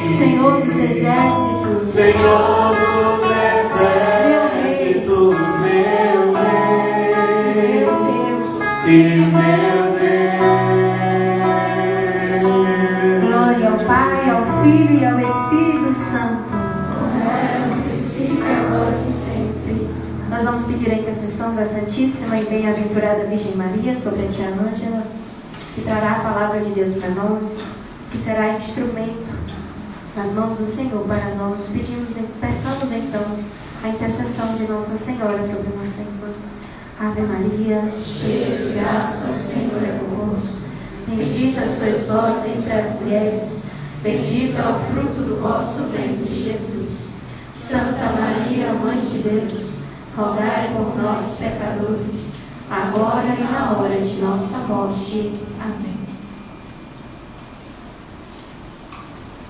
Senhor dos exércitos, Senhor dos exércitos, meu Deus e meu Deus. Glória ao Pai, ao Filho e ao Espírito Santo. Nós vamos pedir a intercessão da Santíssima e Bem-aventurada Virgem Maria sobre a tia Ângela, que trará a palavra de Deus para nós, que será instrumento nas mãos do Senhor para nós. Peçamos então a intercessão de Nossa Senhora sobre o nosso encontro. Ave Maria, cheia de graça, o Senhor é convosco. Bendita sois vós entre as mulheres, bendito é o fruto do vosso ventre, Jesus. Santa Maria, Mãe de Deus, rogai por nós, pecadores, agora e na hora de nossa morte. Amém.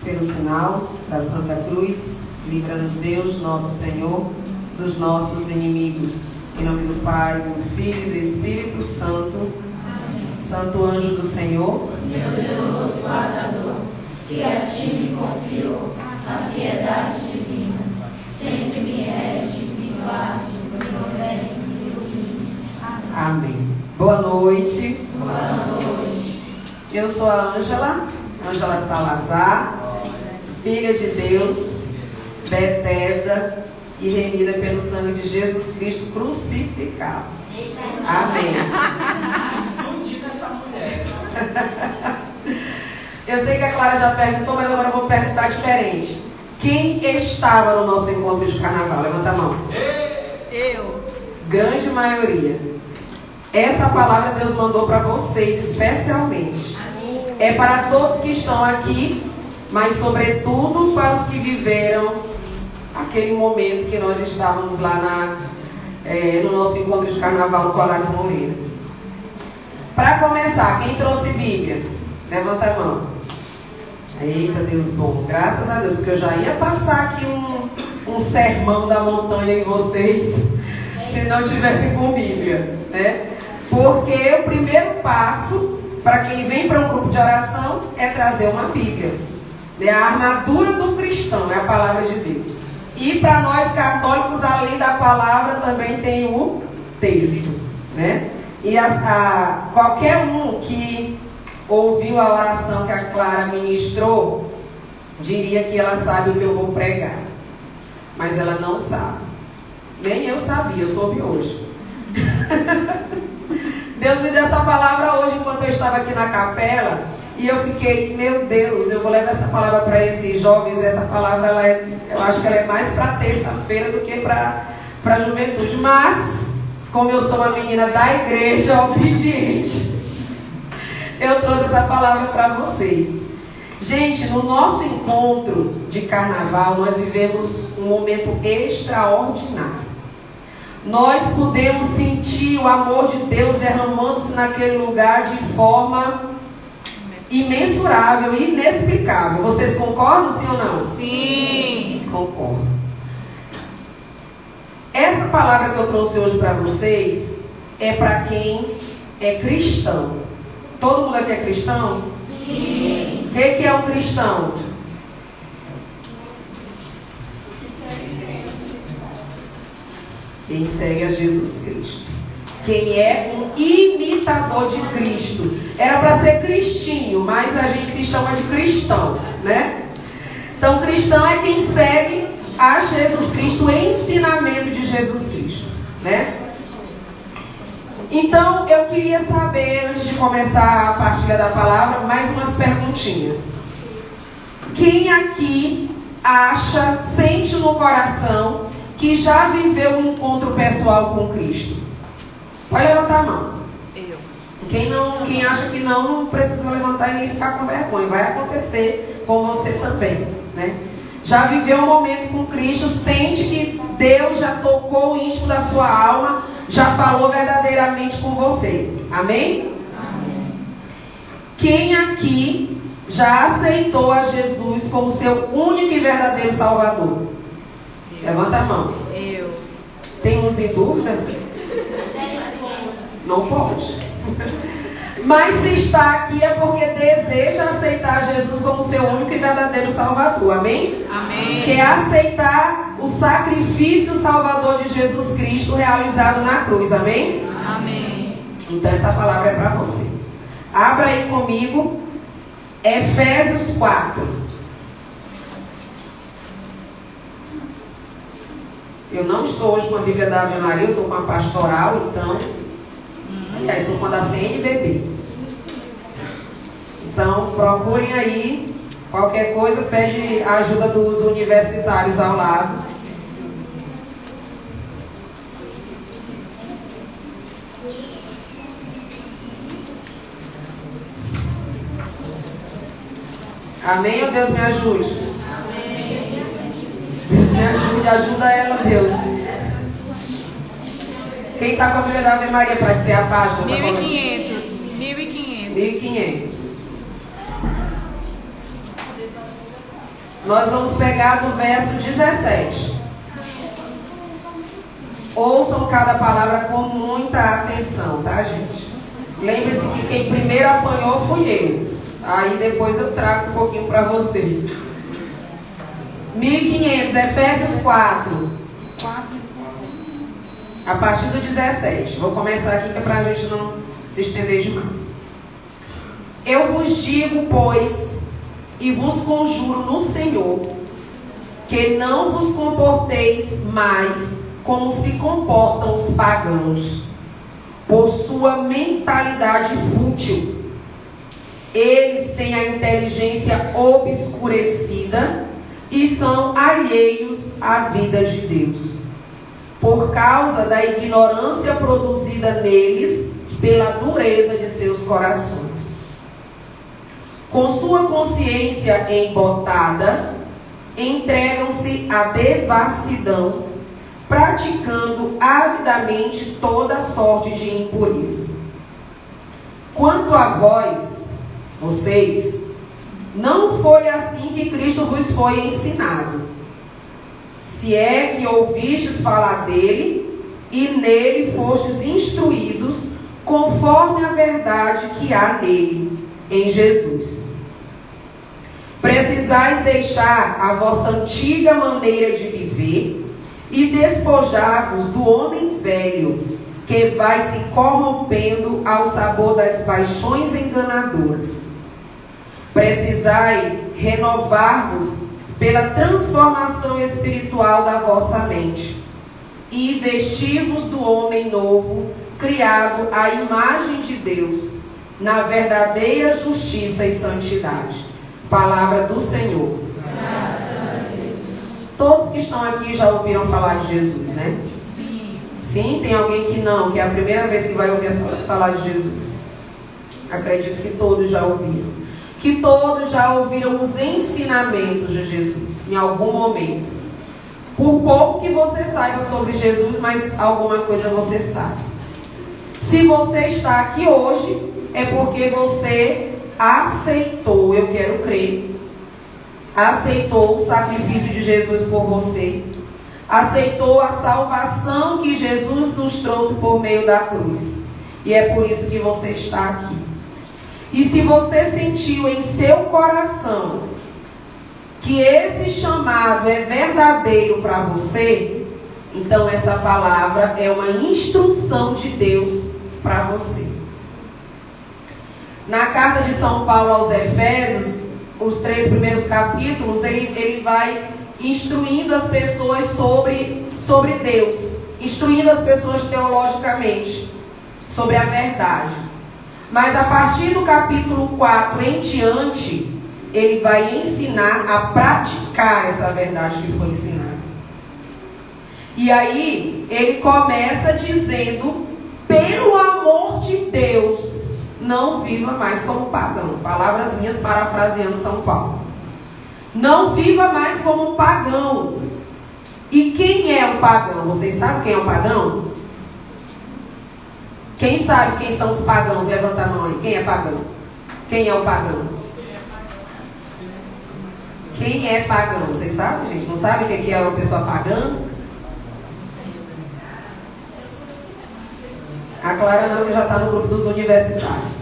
Pelo sinal da Santa Cruz, livra-nos Deus, nosso Senhor, dos nossos inimigos. Em nome do Pai, do Filho e do Espírito Santo. Amém. Santo anjo do Senhor, meu zeloso guardador, se a ti me confio a piedade divina, sempre me rege, me guarde, me governe, me ilumine. Amém. Boa noite. Boa noite. Eu sou a Ângela Salazar, filha de Deus, Betesda e remida pelo sangue de Jesus Cristo crucificado. Amém. Explodindo essa mulher. Eu sei que a Clara já perguntou, mas agora eu vou perguntar diferente. Quem estava no nosso encontro de carnaval? Levanta a mão. Eu. Grande maioria. Essa palavra Deus mandou para vocês especialmente. É para todos que estão aqui, mas sobretudo para os que viveram aquele momento que nós estávamos lá no nosso encontro de carnaval no Colares Moreira. Para começar, quem trouxe Bíblia? Levanta a mão. Eita, Deus bom, graças a Deus, porque eu já ia passar aqui um sermão da montanha em vocês, se não tivessem com Bíblia, né? Porque o primeiro passo para quem vem para um grupo de oração é trazer uma Bíblia. É a armadura do cristão, é a palavra de Deus. E para nós católicos, além da palavra, também tem o texto, né? E qualquer um que ouviu a oração que a Clara ministrou, diria que ela sabe o que eu vou pregar. Mas ela não sabe. Nem eu sabia, eu soube hoje. Deus me deu essa palavra hoje enquanto eu estava aqui na capela. E eu fiquei, meu Deus, eu vou levar essa palavra para esses jovens. Essa palavra, eu acho que ela é mais para terça-feira do que para a juventude. Mas, como eu sou uma menina da igreja obediente, eu trouxe essa palavra para vocês. Gente, no nosso encontro de carnaval, nós vivemos um momento extraordinário. Nós pudemos sentir o amor de Deus derramando-se naquele lugar de forma imensurável, inexplicável. Vocês concordam, sim ou não? Sim. Concordo. Essa palavra que eu trouxe hoje para vocês é para quem é cristão. Todo mundo aqui é cristão? Sim. O que é um cristão? Quem segue a Jesus Cristo. Quem é um imitador de Cristo. Era para ser cristinho, mas a gente se chama de cristão, né? Então, cristão é quem segue a Jesus Cristo, o ensinamento de Jesus Cristo, né? Então, eu queria saber, antes de começar a partilha da palavra, mais umas perguntinhas. Quem aqui acha, sente no coração que já viveu um encontro pessoal com Cristo? Pode levantar a mão. Eu. Quem acha que não precisa levantar e nem ficar com vergonha. Vai acontecer com você também, né? Já viveu um momento com Cristo, sente que Deus já tocou o íntimo da sua alma, já falou verdadeiramente com você. Amém? Amém. Quem aqui já aceitou a Jesus como seu único e verdadeiro Salvador? Levanta a mão. Eu. Tem uns em dúvida? Não pode. Mas se está aqui é porque deseja aceitar Jesus como seu único e verdadeiro Salvador. Amém? Amém. Quer aceitar o sacrifício salvador de Jesus Cristo realizado na cruz. Amém? Amém. Então essa palavra é para você. Abra aí comigo Efésios 4. Eu não estou hoje com a Bíblia da Ave Maria, eu estou com a pastoral, então. Aliás, estou com a da CNBB. Então, procurem aí. Qualquer coisa, pede a ajuda dos universitários ao lado. Amém ou Deus me ajude? Amém. Deus me ajude, ajuda ela, Deus. Quem está com a Bíblia da Ave Maria para dizer a página? 1500. 1500. 1500. Nós vamos pegar do verso 17. Ouçam cada palavra com muita atenção, tá, gente? Lembre-se que quem primeiro apanhou fui eu. Aí depois eu trago um pouquinho para vocês. 1500, Efésios 4. A partir do 17. Vou começar aqui que é para a gente não se estender demais. Eu vos digo, pois, e vos conjuro no Senhor, que não vos comporteis mais como se comportam os pagãos, por sua mentalidade fútil. Eles têm a inteligência obscurecida e são alheios à vida de Deus, por causa da ignorância produzida neles pela dureza de seus corações. Com sua consciência embotada, entregam-se à devassidão, praticando avidamente toda sorte de impureza. Quanto a vós, vocês, não foi assim que Cristo vos foi ensinado. Se é que ouvistes falar dele, e nele fostes instruídos, conforme a verdade que há nele, em Jesus. Precisais deixar a vossa antiga maneira de viver e despojar-vos do homem velho, que vai se corrompendo ao sabor das paixões enganadoras. Precisai renovar-vos pela transformação espiritual da vossa mente e vestir-vos do homem novo, criado à imagem de Deus, na verdadeira justiça e santidade. Palavra do Senhor. Graças a Deus. Todos que estão aqui já ouviram falar de Jesus, né? Sim. Sim? Tem alguém que não, que é a primeira vez que vai ouvir falar de Jesus? Acredito que todos já ouviram. Que todos já ouviram os ensinamentos de Jesus, em algum momento. Por pouco que você saiba sobre Jesus, mas alguma coisa você sabe. Se você está aqui hoje, é porque você aceitou, eu quero crer, aceitou o sacrifício de Jesus por você, aceitou a salvação que Jesus nos trouxe por meio da cruz, e é por isso que você está aqui. E se você sentiu em seu coração que esse chamado é verdadeiro para você, então essa palavra é uma instrução de Deus para você. Na carta de São Paulo aos Efésios, os 3 primeiros capítulos, ele vai instruindo as pessoas sobre Deus, instruindo as pessoas teologicamente sobre a verdade. Mas a partir do capítulo 4 em diante, ele vai ensinar a praticar essa verdade que foi ensinada. E aí, ele começa dizendo: pelo amor de Deus, não viva mais como pagão. Palavras minhas parafraseando São Paulo. Não viva mais como um pagão. E quem é o pagão? Vocês sabem quem é o pagão? Quem sabe quem são os pagãos? Levanta a mão aí. Quem é pagão? Quem é o pagão? Quem é pagão? Vocês sabem, gente? Não sabe o que é uma pessoa pagã? A Clara não, que já está no grupo dos universitários.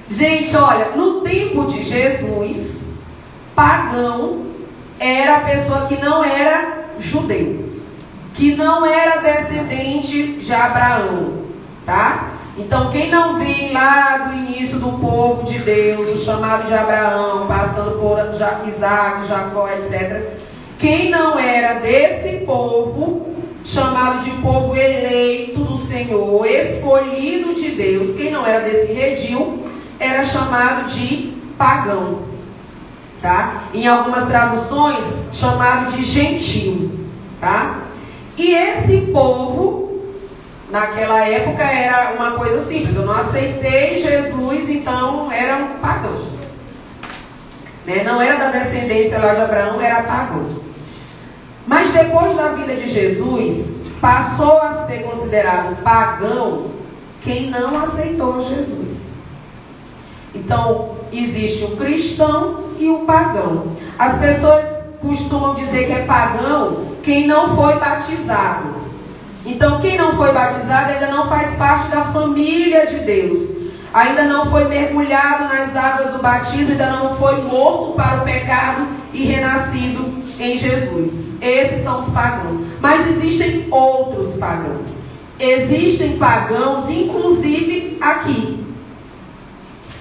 Gente, olha, no tempo de Jesus, pagão era a pessoa que não era judeu, que não era descendente de Abraão, tá? Então, quem não vem lá do início do povo de Deus, o chamado de Abraão, passando por Isaac, Jacó, etc. Quem não era desse povo, chamado de povo eleito do Senhor, escolhido de Deus, quem não era desse redil, era chamado de pagão, tá? Em algumas traduções, chamado de gentil, tá? E esse povo, naquela época, era uma coisa simples. Eu não aceitei Jesus, então era um pagão, né? Não era da descendência lá de Abraão, era pagão. Mas depois da vida de Jesus, passou a ser considerado pagão quem não aceitou Jesus. Então, existe o cristão e o pagão. As pessoas costumam dizer que é pagão quem não foi batizado. Então, quem não foi batizado ainda não faz parte da família de Deus. Ainda não foi mergulhado nas águas do batismo, ainda não foi morto para o pecado e renascido em Jesus. Esses são os pagãos. Mas existem outros pagãos. Existem pagãos, inclusive aqui.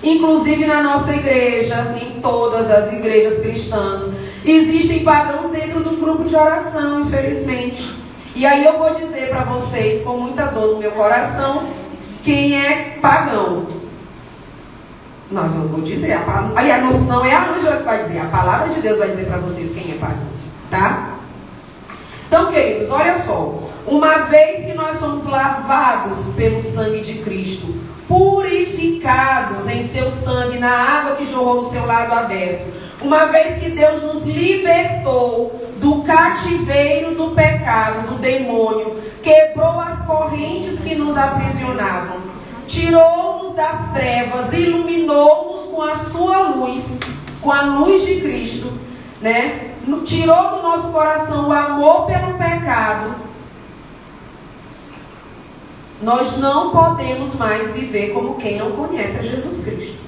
Inclusive na nossa igreja, em todas as igrejas cristãs. Existem pagãos dentro do grupo de oração, infelizmente. E aí eu vou dizer para vocês, com muita dor no meu coração, quem é pagão. Não, eu não vou dizer. Aliás, não é a Ângela que vai dizer. A palavra de Deus vai dizer para vocês quem é pagão. Tá? Então, queridos, olha só. Uma vez que nós somos lavados pelo sangue de Cristo, purificados em seu sangue, na água que jorrou no seu lado aberto, uma vez que Deus nos libertou do cativeiro do pecado, do demônio, quebrou as correntes que nos aprisionavam, tirou-nos das trevas, iluminou-nos com a sua luz, com a luz de Cristo, né? Tirou do nosso coração o amor pelo pecado. Nós não podemos mais viver como quem não conhece a Jesus Cristo.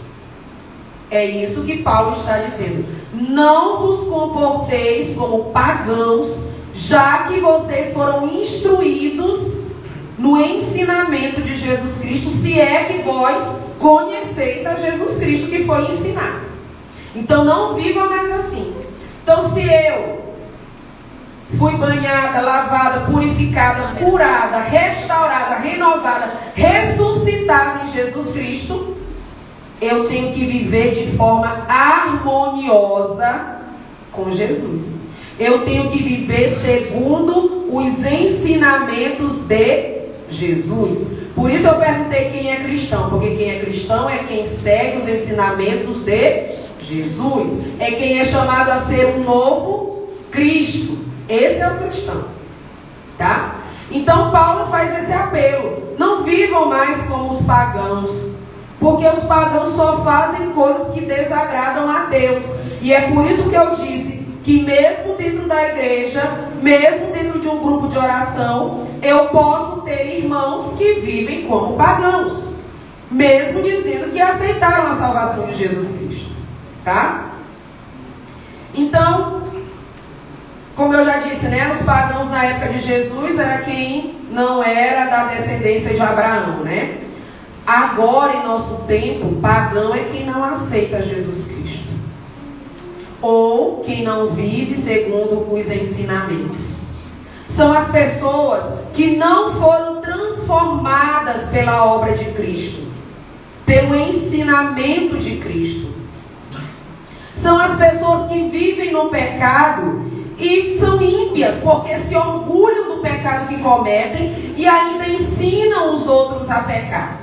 É isso que Paulo está dizendo. Não vos comporteis como pagãos, já que vocês foram instruídos no ensinamento de Jesus Cristo, se é que vós conheceis a Jesus Cristo que foi ensinado. Então não vivam mais assim. Então, se eu fui banhada, lavada, purificada, curada, restaurada, renovada, ressuscitada em Jesus Cristo, eu tenho que viver de forma harmoniosa com Jesus. Eu tenho que viver segundo os ensinamentos de Jesus. Por isso eu perguntei quem é cristão, porque quem é cristão é quem segue os ensinamentos de Jesus. É quem é chamado a ser um novo Cristo. Esse é o cristão, tá? Então Paulo faz esse apelo. Não vivam mais como os pagãos, porque os pagãos só fazem coisas que desagradam a Deus. E é por isso que eu disse que mesmo dentro da igreja, mesmo dentro de um grupo de oração, eu posso ter irmãos que vivem como pagãos, mesmo dizendo que aceitaram a salvação de Jesus Cristo, tá? Então, como eu já disse, né, os pagãos na época de Jesus era quem não era da descendência de Abraão, né? Agora, em nosso tempo, pagão é quem não aceita Jesus Cristo, ou quem não vive segundo os ensinamentos. São as pessoas que não foram transformadas pela obra de Cristo, pelo ensinamento de Cristo. São as pessoas que vivem no pecado e são ímpias, porque se orgulham do pecado que cometem e ainda ensinam os outros a pecar.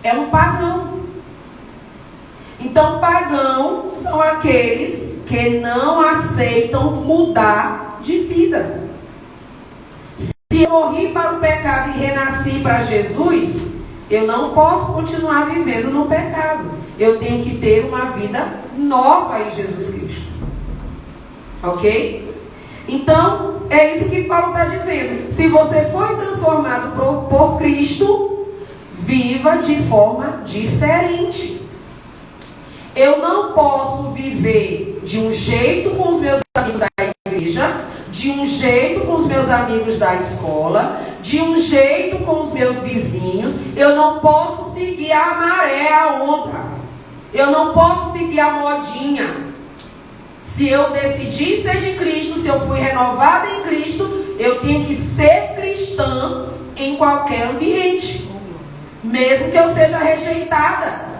É um pagão. Então, pagão são aqueles que não aceitam mudar de vida. Se eu morri para o pecado e renasci para Jesus, eu não posso continuar vivendo no pecado. Eu tenho que ter uma vida nova em Jesus Cristo. Ok? Então, é isso que Paulo está dizendo. Se você foi transformado por Cristo, viva de forma diferente. Eu não posso viver de um jeito com os meus amigos da igreja, de um jeito com os meus amigos da escola, de um jeito com os meus vizinhos. Eu não posso seguir a maré, a onda. Eu não posso seguir a modinha. Se eu decidi ser de Cristo, se eu fui renovada em Cristo, eu tenho que ser cristã em qualquer ambiente. Mesmo que eu seja rejeitada.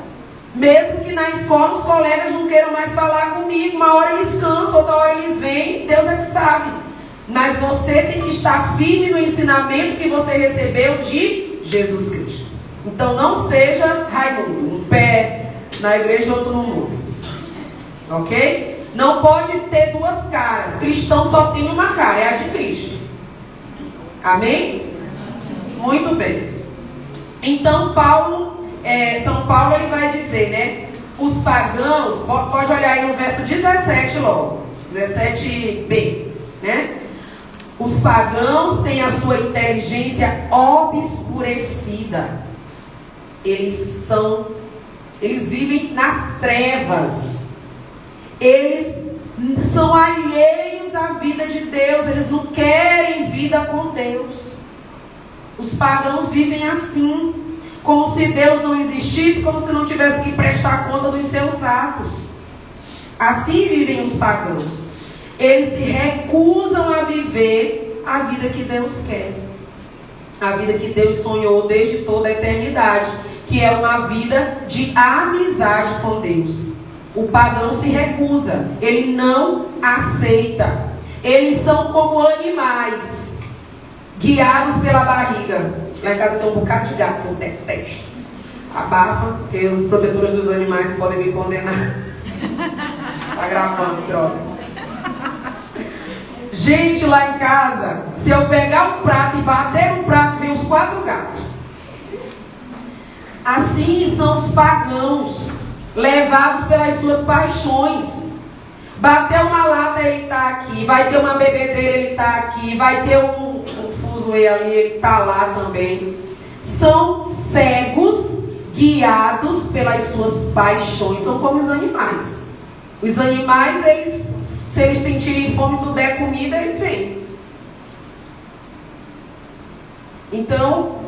Mesmo que na escola os colegas não queiram mais falar comigo. Uma hora eles cansam, outra hora eles vêm. Deus é que sabe. Mas você tem que estar firme no ensinamento que você recebeu de Jesus Cristo. Então não seja Raimundo. Um pé na igreja e outro no mundo. Ok? Não pode ter duas caras. Cristão só tem uma cara, é a de Cristo. Amém? Muito bem. Então São Paulo ele vai dizer, né? Os pagãos, pode olhar aí no verso 17 logo, 17b, né? Os pagãos têm a sua inteligência obscurecida. Eles vivem nas trevas. Eles são alheios à vida de Deus. Eles não querem vida com Deus. Os pagãos vivem assim, como se Deus não existisse, como se não tivesse que prestar conta dos seus atos. Assim vivem os pagãos. Eles se recusam a viver a vida que Deus quer. A vida que Deus sonhou desde toda a eternidade, que é uma vida de amizade com Deus. O pagão se recusa, ele não aceita. Eles são como animais, guiados pela barriga. Lá em casa tem um bocado de gato que eu detesto. Abafa, porque os protetores dos animais podem me condenar. Tá gravando, droga. Gente, lá em casa, se eu pegar um prato e bater no prato, vem os 4 gatos. Assim são os pagãos, levados pelas suas paixões. Bateu uma lata, ele está aqui. Vai ter uma bebedeira, ele está aqui. Vai ter um fuzuê ali, ele está lá também. São cegos, guiados pelas suas paixões. São como os animais. Os animais, se eles sentirem fome, tu der comida, ele vem. Então,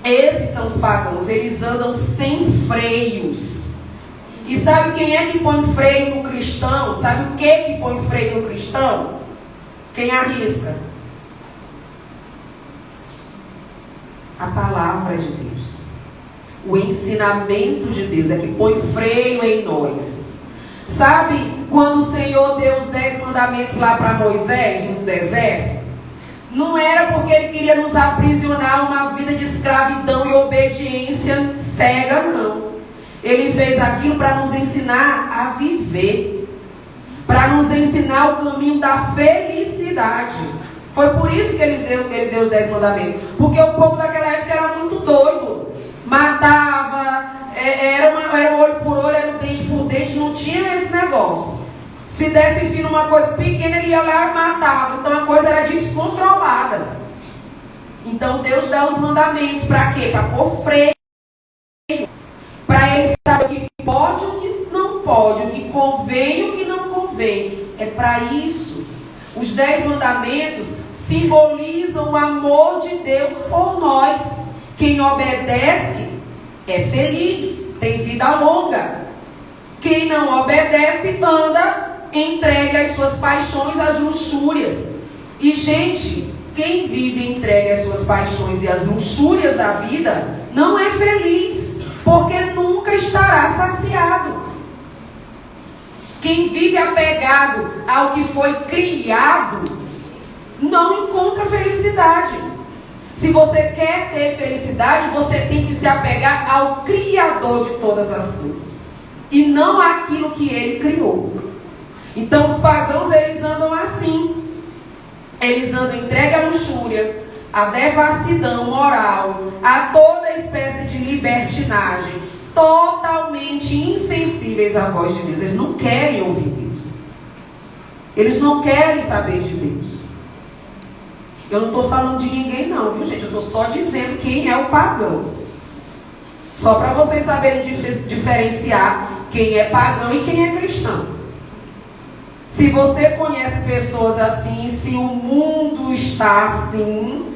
esses são os pagãos. Eles andam sem freios. E sabe quem é que põe freio no cristão? Sabe o que põe freio no cristão? Quem arrisca? A palavra de Deus. O ensinamento de Deus é que põe freio em nós. Sabe quando o Senhor deu os 10 mandamentos lá para Moisés no deserto? Não era porque ele queria nos aprisionar uma vida de escravidão e obediência cega, não. Ele fez aquilo para nos ensinar a viver, para nos ensinar o caminho da felicidade. Foi por isso que ele deu os 10 mandamentos. Porque o povo daquela época era muito doido. Matava, era olho por olho, era dente por dente, não tinha esse negócio. Se desse fim numa coisa pequena, ele ia lá e matava. Então a coisa era descontrolada. Então Deus dá os mandamentos para quê? Para pôr freio. Para ele saber o que pode e o que não pode, o que convém e o que não convém. É para isso. Os 10 mandamentos simbolizam o amor de Deus por nós. Quem obedece é feliz, tem vida longa. Quem não obedece anda entregue às suas paixões, às luxúrias. E gente, quem vive entregue às suas paixões e às luxúrias da vida não é feliz, porque nunca estará saciado. Quem vive apegado ao que foi criado não encontra felicidade. Se você quer ter felicidade, você tem que se apegar ao Criador de todas as coisas e não àquilo que Ele criou. Então os pagãos, eles andam assim. Eles andam entregue à luxúria, à devassidão moral, a toda espécie de libertinagem, totalmente insensíveis à voz de Deus. Eles não querem ouvir Deus. Eles não querem saber de Deus. Eu não estou falando de ninguém não, viu gente? Eu estou só dizendo quem é o pagão. Só para vocês saberem diferenciar quem é pagão e quem é cristão. Se você conhece pessoas assim, se o mundo está assim,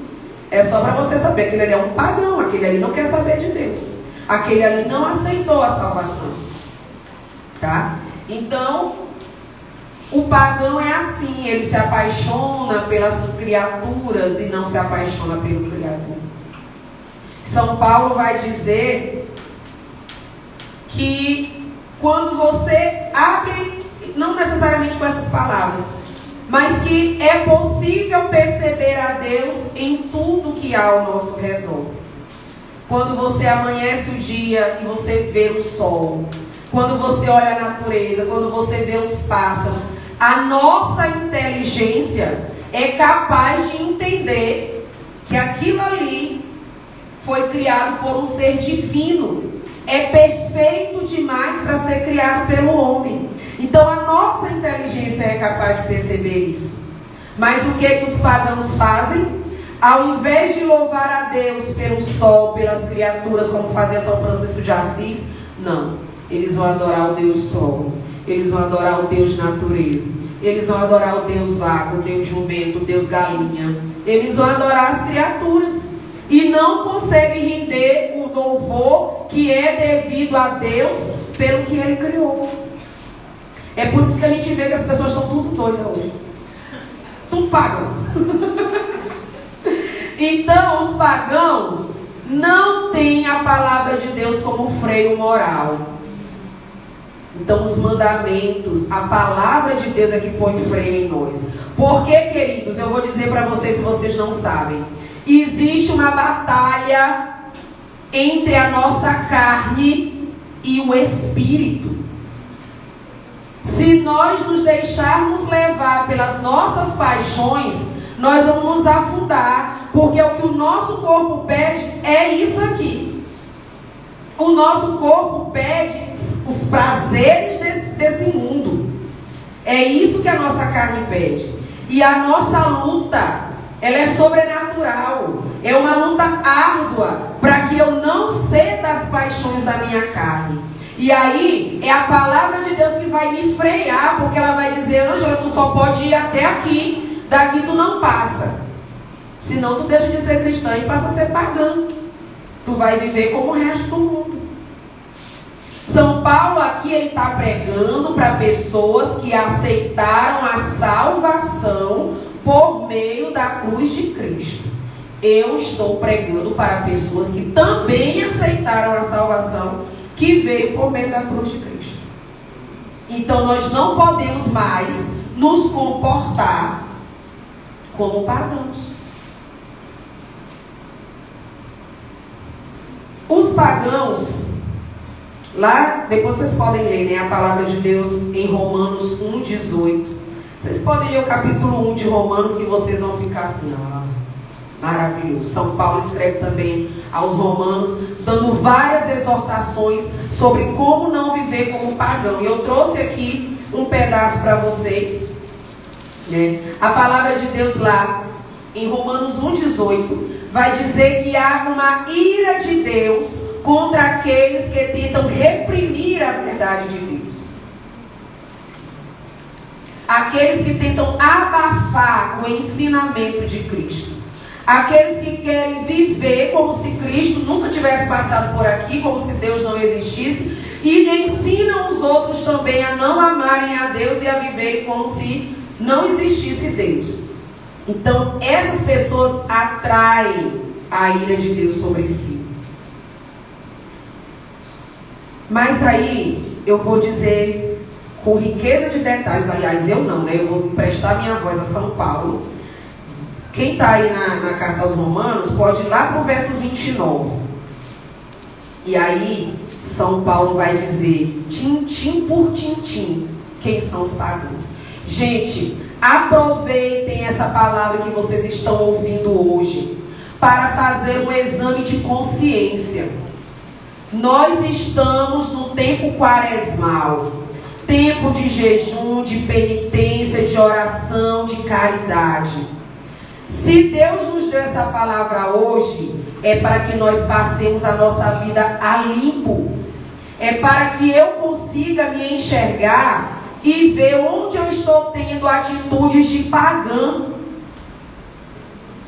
é só para você saber que aquele ali é um pagão, aquele ali não quer saber de Deus. Aquele ali não aceitou a salvação. Tá? Então, o pagão é assim, ele se apaixona pelas criaturas e não se apaixona pelo Criador. São Paulo vai dizer que quando você abre, não necessariamente com essas palavras, mas que é possível perceber a Deus em tudo que há ao nosso redor. Quando você amanhece o dia e você vê o sol, quando você olha a natureza, quando você vê os pássaros, a nossa inteligência é capaz de entender que aquilo ali foi criado por um ser divino. É perfeito demais para ser criado pelo homem. Então a nossa inteligência é capaz de perceber isso. Mas o que os pagãos fazem? Ao invés de louvar a Deus pelo sol, pelas criaturas, como fazia São Francisco de Assis, não. Eles vão adorar o Deus Sol. Eles vão adorar o Deus Natureza. Eles vão adorar o Deus Vago, o Deus Jumento, o Deus Galinha. Eles vão adorar as criaturas. E não conseguem render o louvor que é devido a Deus pelo que Ele criou. É por isso que a gente vê que as pessoas estão tudo doidas hoje. Tudo pagão. Então, os pagãos não têm a palavra de Deus como freio moral. Então, os mandamentos, a palavra de Deus é que põe freio em nós. Por que, queridos? Eu vou dizer para vocês, se vocês não sabem. Existe uma batalha entre a nossa carne e o espírito. Se nós nos deixarmos levar pelas nossas paixões, nós vamos nos afundar, porque o que o nosso corpo pede é isso aqui. O nosso corpo pede os prazeres desse mundo. É isso que a nossa carne pede. E a nossa luta, ela é sobrenatural. É uma luta árdua para que eu não ceda às paixões da minha carne. E aí é a palavra de Deus que vai me frear, porque ela vai dizer: Ângela, tu só pode ir até aqui, daqui tu não passa. Senão tu deixa de ser cristã e passa a ser pagã. Tu vai viver como o resto do mundo. São Paulo aqui, ele está pregando para pessoas que aceitaram a salvação por meio da cruz de Cristo. Eu estou pregando para pessoas que também aceitaram a salvação que veio por meio da cruz de Cristo. Então nós não podemos mais nos comportar como pagãos. Os pagãos, lá, depois vocês podem ler, né, a palavra de Deus em Romanos 1,18. Vocês podem ler o capítulo 1 de Romanos, que vocês vão ficar assim, maravilhoso. São Paulo escreve também aos romanos, dando várias exortações sobre como não viver como pagão. E eu trouxe aqui um pedaço para vocês, né? A palavra de Deus lá, em Romanos 1,18, vai dizer que há uma ira de Deus contra aqueles que tentam reprimir a verdade de Deus. Aqueles que tentam abafar o ensinamento de Cristo. Aqueles que querem viver como se Cristo nunca tivesse passado por aqui, como se Deus não existisse, e ensinam os outros também a não amarem a Deus e a viverem como se não existisse Deus. Então, essas pessoas atraem a ira de Deus sobre si. Mas aí, eu vou dizer com riqueza de detalhes, aliás, eu não, né? Eu vou emprestar minha voz a São Paulo. Quem está aí na carta aos Romanos, pode ir lá para o verso 29. E aí, São Paulo vai dizer, tintim por tintim, quem são os pagãos. Gente, aproveitem essa palavra que vocês estão ouvindo hoje para fazer um exame de consciência. Nós estamos no tempo quaresmal, tempo de jejum, de penitência, de oração, de caridade. Se Deus nos deu essa palavra hoje, é para que nós passemos a nossa vida a limpo. É para que eu consiga me enxergar e ver onde eu estou tendo atitudes de pagã.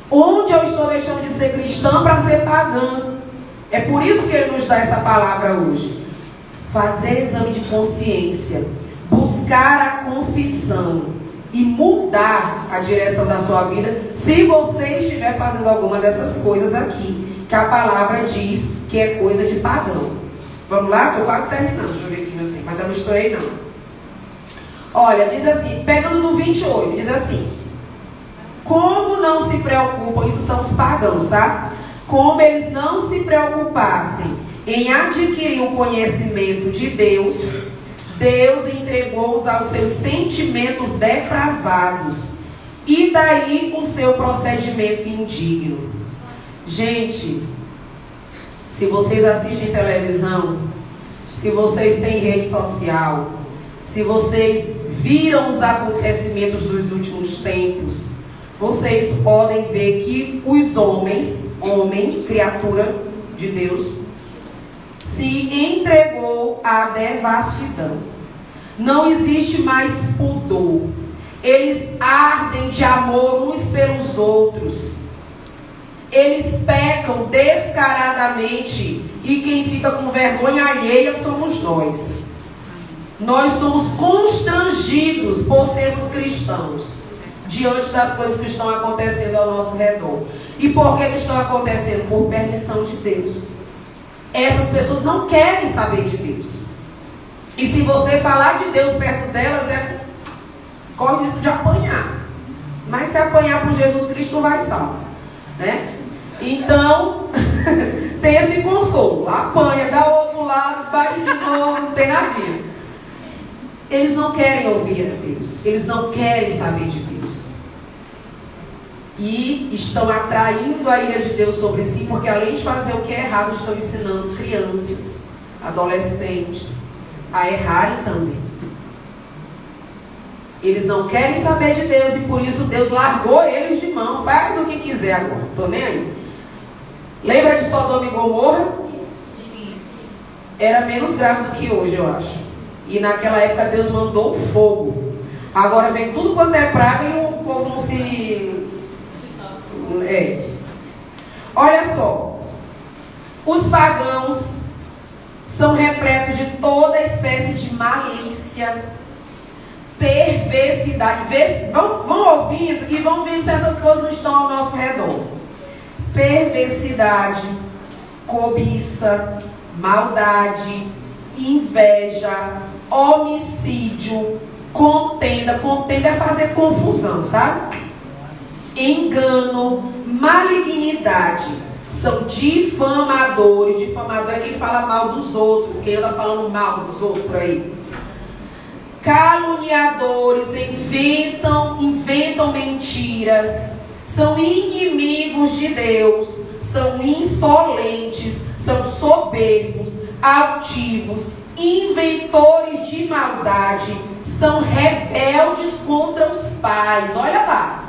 Onde eu estou deixando de ser cristã para ser pagã. É por isso que ele nos dá essa palavra hoje. Fazer exame de consciência, buscar a confissão e mudar a direção da sua vida, se você estiver fazendo alguma dessas coisas aqui, que a palavra diz que é coisa de pagão. Vamos lá? Estou quase terminando. Deixa eu ver aqui meu tempo, mas eu não estourei não. Olha, diz assim, pegando no 28, diz assim: como não se preocupam, isso são os pagãos, tá? Como eles não se preocupassem em adquirir o conhecimento de Deus, Deus entregou-os aos seus sentimentos depravados, e daí o seu procedimento indigno. Gente, se vocês assistem televisão, se vocês têm rede social, se vocês viram os acontecimentos dos últimos tempos, vocês podem ver que os homens, homem, criatura de Deus, se entregou à devassidão. Não existe mais pudor. Eles ardem de amor uns pelos outros. Eles pecam descaradamente. E quem fica com vergonha alheia somos nós. Nós somos constrangidos por sermos cristãos, diante das coisas que estão acontecendo ao nosso redor. E por que estão acontecendo? Por permissão de Deus. Essas pessoas não querem saber de Deus. E se você falar de Deus perto delas, corre o risco de apanhar. Mas se apanhar por Jesus Cristo, não vai salvo, né? Então, tem esse consolo. Apanha, dá outro lado, vai de novo, não tem nadinha. Eles não querem ouvir a Deus. Eles não querem saber de Deus. E estão atraindo a ira de Deus sobre si, porque além de fazer o que é errado, estão ensinando crianças, adolescentes, a errarem também. Eles não querem saber de Deus, e por isso Deus largou eles de mão. Faz o que quiser agora, estou nem aí. Lembra de Sodoma e Gomorra? Sim. Era menos grave do que hoje, eu acho. E naquela época Deus mandou fogo. Agora vem tudo quanto é praga e o povo não se... Olha só, os pagãos são repletos de toda espécie de malícia, perversidade. Vão ouvindo e vão vendo se essas coisas não estão ao nosso redor. Perversidade, cobiça, maldade, inveja, homicídio, contenda. Contenda é fazer confusão, sabe? Engano, malignidade. São difamadores. Difamador é quem fala mal dos outros, quem anda falando mal dos outros por aí. Caluniadores, inventam mentiras. São inimigos de Deus. São insolentes. São soberbos, altivos, inventores de maldade. São rebeldes contra os pais. Olha lá.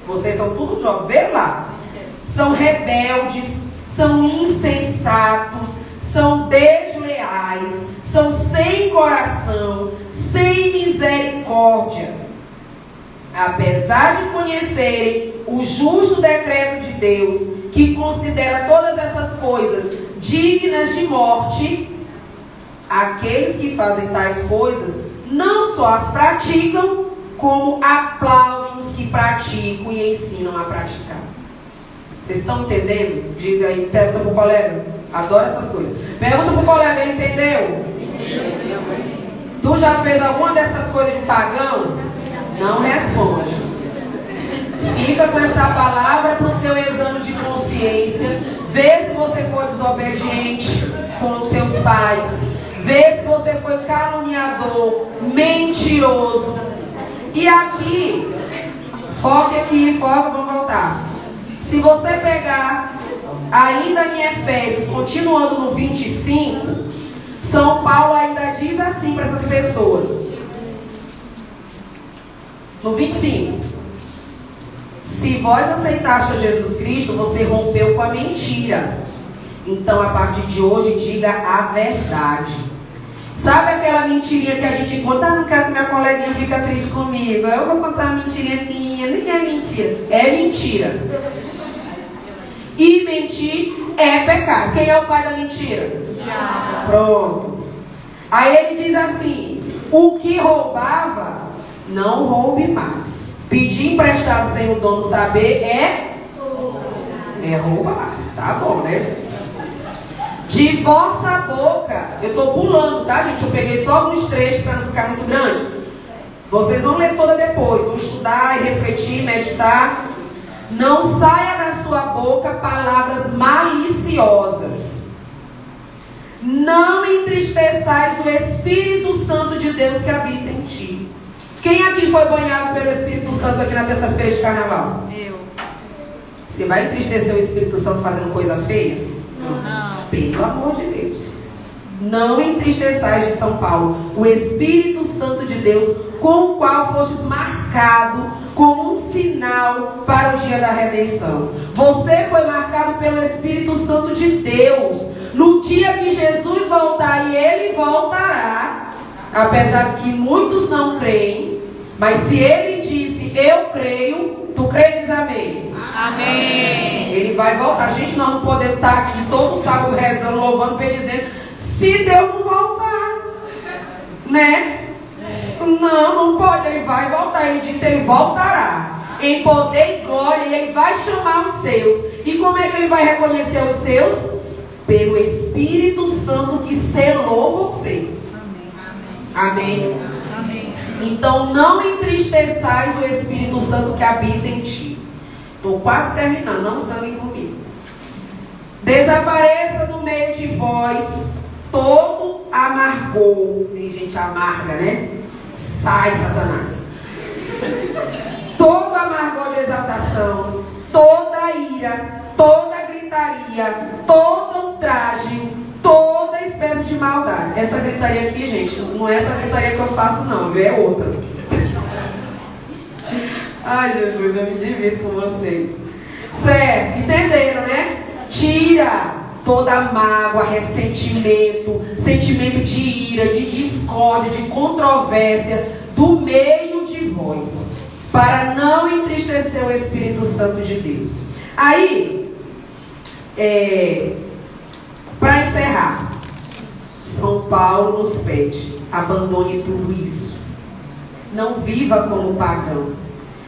Vocês são tudo jovens, vê lá. São rebeldes, são insensatos, são desleais, são sem coração, sem misericórdia. Apesar de conhecerem o justo decreto de Deus, que considera todas essas coisas dignas de morte, aqueles que fazem tais coisas não só as praticam, como aplaudem os que praticam e ensinam a praticar. Vocês estão entendendo? Diga aí, pergunta para o colega. Adoro essas coisas. Pergunta para o colega, ele entendeu? Tu já fez alguma dessas coisas de pagão? Não responde. Fica com essa palavra para o teu exame de consciência. Vê se você foi desobediente com os seus pais. Vê se você foi caluniador, mentiroso. E aqui, foca, vamos voltar. Se você pegar ainda em Efésios, continuando no 25, São Paulo ainda diz assim para essas pessoas. No 25. Se vós aceitaste a Jesus Cristo, você rompeu com a mentira. Então, a partir de hoje, diga a verdade. Sabe aquela mentirinha que a gente conta? Ah, não quero que minha coleguinha fique triste comigo. Eu vou contar uma mentirinha minha. Nem é mentira. É mentira. E mentir é pecado. Quem é o pai da mentira? Diabo. Pronto. Aí ele diz assim: o que roubava, não roube mais. Pedir emprestado sem o dono saber é roubar. Tá bom, né? De vossa boca, eu estou pulando, tá, gente? Eu peguei só alguns trechos para não ficar muito grande. Vocês vão ler toda depois, vão estudar e refletir, meditar. Não saia da sua boca palavras maliciosas. Não entristeçais o Espírito Santo de Deus que habita em ti. Quem aqui foi banhado pelo Espírito Santo aqui na terça-feira de carnaval? Eu. Você vai entristecer o Espírito Santo fazendo coisa feia? Não. Pelo amor de Deus. Não entristeçais, de São Paulo, o Espírito Santo de Deus, com o qual fostes marcado como um sinal para o dia da redenção. Você foi marcado pelo Espírito Santo de Deus. No dia que Jesus voltar, e Ele voltará, apesar que muitos não creem, mas se Ele disse, eu creio, tu crees, amém? Amém. Ele vai voltar. Gente, nós não podemos estar aqui todo sábado rezando, louvando, bendizendo, se Deus não voltar, né? Não pode. Ele vai voltar. Ele disse, ele voltará em poder e glória, e ele vai chamar os seus. E como é que ele vai reconhecer os seus? Pelo Espírito Santo que selou você. Amém? Amém. Então não entristeçais o Espírito Santo que habita em ti. Estou quase terminando, não sangue comigo. Desapareça do meio de vós todo amargor. Tem gente amarga, né? Sai, Satanás. Todo amargor de exaltação, toda ira, toda gritaria, todo ultraje, toda espécie de maldade. Essa gritaria aqui, gente, não é essa gritaria que eu faço, não, viu? É outra. Ai, Jesus, eu me divido com vocês. Certo, entenderam, né? Tira toda mágoa, ressentimento, sentimento de ira, de discórdia, de controvérsia do meio de vós, para não entristecer o Espírito Santo de Deus. Aí, para encerrar, São Paulo nos pede: abandone tudo isso. Não viva como pagão.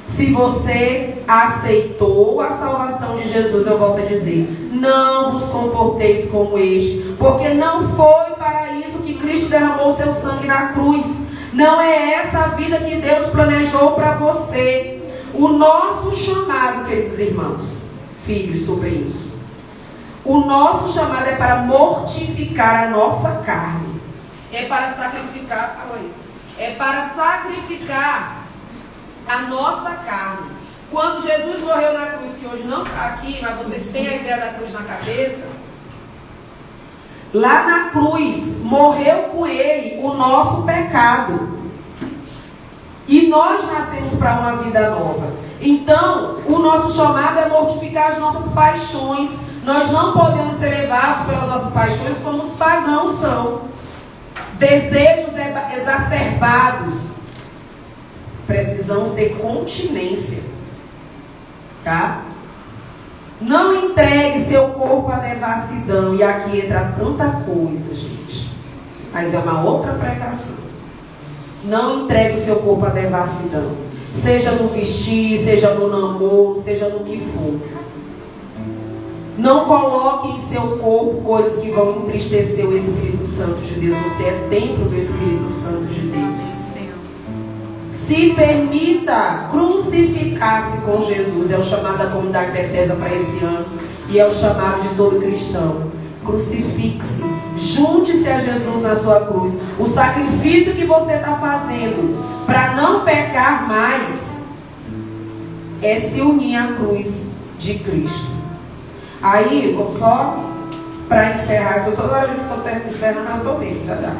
Se você aceitou a salvação de Jesus, eu volto a dizer, não vos comporteis como este, porque não foi para isso que Cristo derramou seu sangue na cruz. Não é essa a vida que Deus planejou para você. O nosso chamado, queridos irmãos, filhos, sobrinhos, o nosso chamado é para mortificar a nossa carne. É para sacrificar, a nossa carne. Quando Jesus morreu na cruz, que hoje não está aqui, mas vocês têm a ideia da cruz na cabeça. Lá na cruz, morreu com ele o nosso pecado. E nós nascemos para uma vida nova. Então, o nosso chamado é mortificar as nossas paixões. Nós não podemos ser levados pelas nossas paixões como os pagãos são. Desejos exacerbados. Precisamos ter continência, tá? Não entregue seu corpo à devassidão. E aqui entra tanta coisa, gente, mas é uma outra pregação. Não entregue o seu corpo à devassidão, seja no vestir, seja no namoro, seja no que for. Não coloque em seu corpo coisas que vão entristecer o Espírito Santo de Deus. Você é templo do Espírito Santo de Deus. Se permita crucificar-se com Jesus. É o chamado da comunidade Bethesda para esse ano. E é o chamado de todo cristão. Crucifique-se. Junte-se a Jesus na sua cruz. O sacrifício que você está fazendo para não pecar mais é se unir à cruz de Cristo. Aí, vou só para encerrar. Toda hora que eu estou encerrando, eu estou mesmo. Já dá.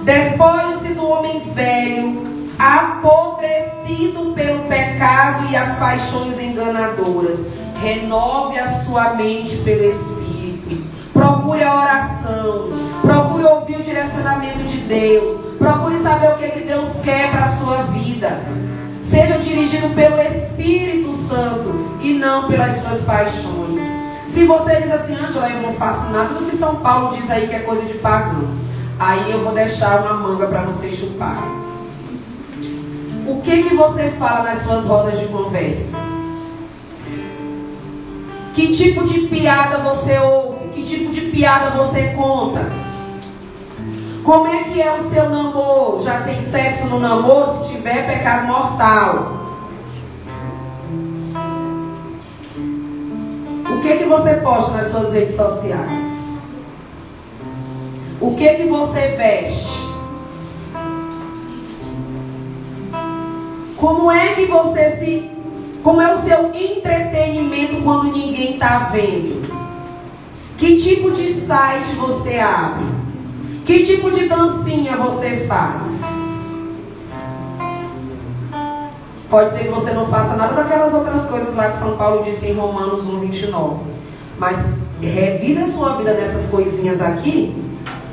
Despoje-se do homem velho, apodrecido pelo pecado aí as paixões enganadoras. Renove a sua mente pelo Espírito. Procure a oração. Procure ouvir o direcionamento de Deus. Procure saber o que Deus quer para a sua vida. Seja dirigido pelo Espírito Santo e não pelas suas paixões. Se você diz assim, Ângela, eu não faço nada do que São Paulo diz aí que é coisa de pagão, aí eu vou deixar uma manga para você chupar. O que você fala nas suas rodas de conversa? Que tipo de piada você ouve? Que tipo de piada você conta? Como é que é o seu namoro? Já tem sexo no namoro? Se tiver, pecado mortal. O que você posta nas suas redes sociais? O que você veste? Como é que você como é o seu entretenimento quando ninguém está vendo? Que tipo de site você abre? Que tipo de dancinha você faz? Pode ser que você não faça nada daquelas outras coisas lá que São Paulo disse em Romanos 1:29. Mas revise a sua vida nessas coisinhas aqui,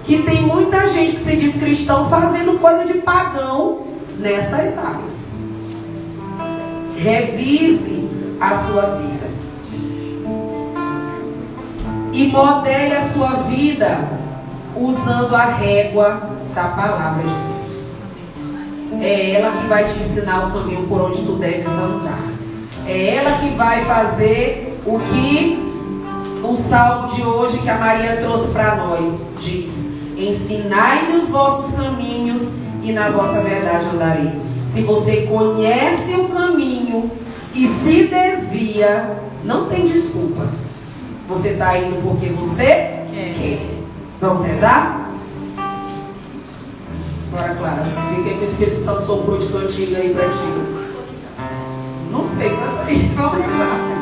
que tem muita gente que se diz cristão fazendo coisa de pagão nessas áreas. Revise a sua vida. E modele a sua vida usando a régua da palavra de Deus. É ela que vai te ensinar o caminho por onde tu deves andar. É ela que vai fazer o que o salmo de hoje que a Maria trouxe para nós diz: ensinai-me os vossos caminhos e na vossa verdade andarei. Se você conhece o caminho e se desvia, não tem desculpa. Você está indo porque você quer. Vamos rezar? Bora, Clara. O que o Espírito Santo soprou de cantiga aí pra ti? Não sei, canta aí. Vamos rezar.